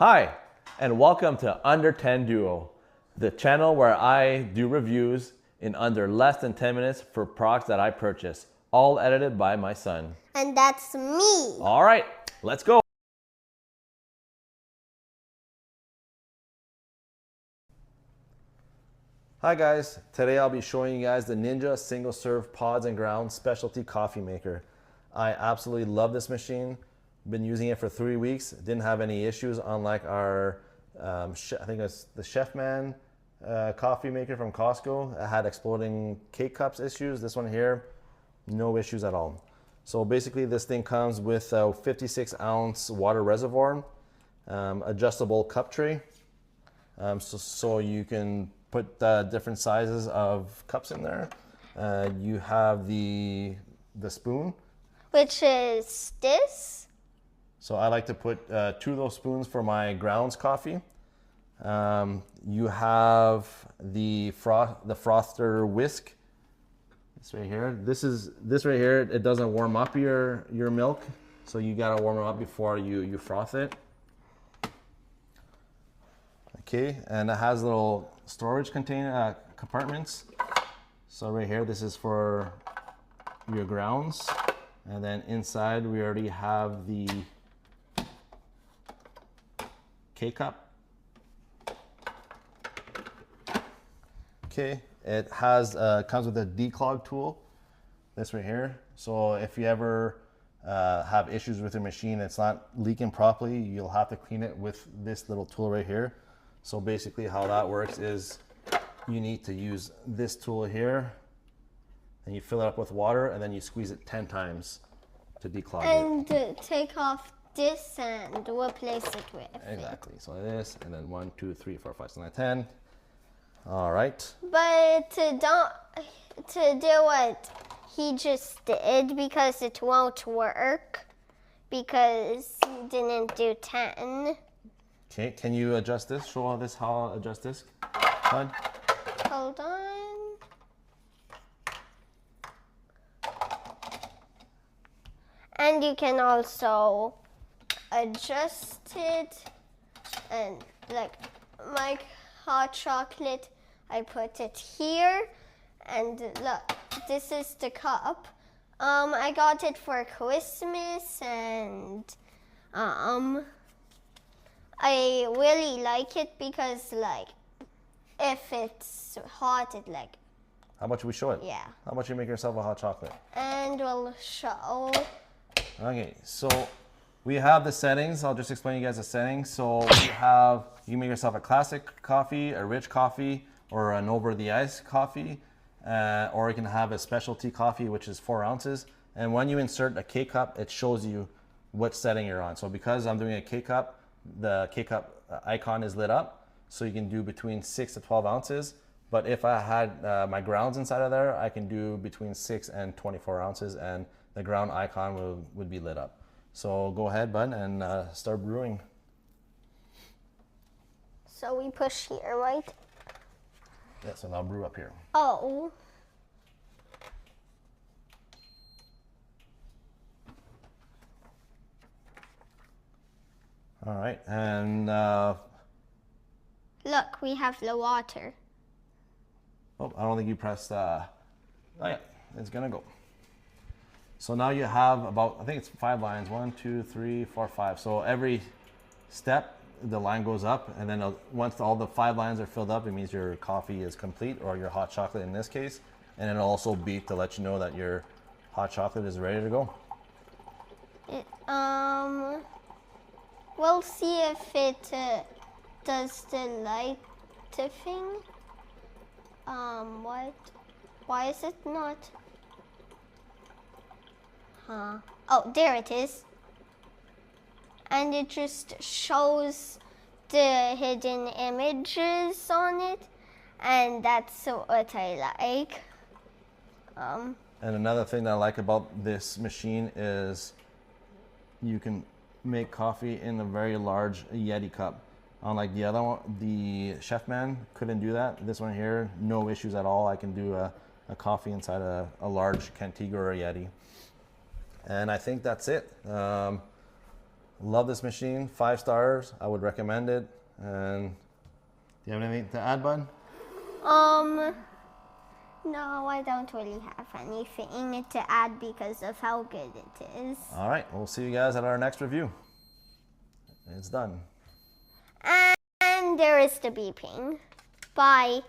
Hi, and welcome to Under 10 Duo, the channel where I do reviews in under less than 10 minutes for products that I purchase, all edited by my son. And that's me. All right, let's go. Hi guys, today I'll be showing you guys the Ninja single serve pods and grounds specialty coffee maker. I absolutely love this machine. Been using it for 3 weeks. Didn't have any issues, unlike our, I think it's the Chefman coffee maker from Costco. It had exploding K-cups issues. This one here, no issues at all. So basically this thing comes with a 56 ounce water reservoir, adjustable cup tray, so you can put different sizes of cups in there. You have the spoon, Which is this. so I like to put 2 of those spoons for my grounds coffee. You have the frother whisk. This right here. This right here. It doesn't warm up your milk, so you gotta warm it up before you froth it. Okay, and it has little storage container compartments. So right here, this is for your grounds, and then inside we already have the K-cup. Okay, it has comes with a declog tool. This right here. So if you ever have issues with your machine, it's not leaking properly, you'll have to clean it with this little tool right here. So basically how that works is you need to use this tool here, and you fill it up with water, and then you squeeze it 10 times to declog And it. take off this and replace it with. Exactly. So this, and then 1, 2, 3, 4, 5, 6, 7, 10. All right. But to do what he just did, because it won't work, because he didn't do 10. Okay, can you adjust this? Show this how I adjust this, bud. Hold on. And you can also adjust it, and like my hot chocolate, I put it here, and look, this is the cup. I got it for Christmas, and I really like it because, like, if it's hot, it like, How about we show it? yeah. How about you make yourself a hot chocolate? And we'll show. Okay, so we have the settings. I'll just explain you guys the settings. So you can make yourself a classic coffee, a rich coffee, or an over the ice coffee, or you can have a specialty coffee, which is 4 ounces. And when you insert a K-cup, it shows you what setting you're on. So because I'm doing a K-cup, the K-cup icon is lit up, so you can do between 6 to 12 ounces. But if I had my grounds inside of there, I can do between 6 and 24 ounces, and the ground icon would be lit up. So go ahead, bud, and start brewing. So we push here, right? Yeah, so now brew up here. Oh. All right, and Look, we have the water. oh, I don't think you pressed. Oh yeah, it's gonna go. So now you have about, I think it's 5 lines. 1, 2, 3, 4, 5. So every step, the line goes up, and then once all the 5 lines are filled up, it means your coffee is complete, or your hot chocolate in this case. And it'll also beep to let you know that your hot chocolate is ready to go. We'll see if it does the light thing. What? Why is it not? Huh. Oh, there it is. And it just shows the hidden images on it, and that's what I like. And another thing that I like about this machine is you can make coffee in a very large Yeti cup. Unlike the other one, the Chefman couldn't do that. This one here, no issues at all. I can do a coffee inside a large Cantiga or a Yeti. And I think that's it. Love this machine, 5 stars. I would recommend it. And do you have anything to add, bud? No, I don't really have anything to add because of how good it is. All right, we'll see you guys at our next review. It's done. And there is the beeping. Bye.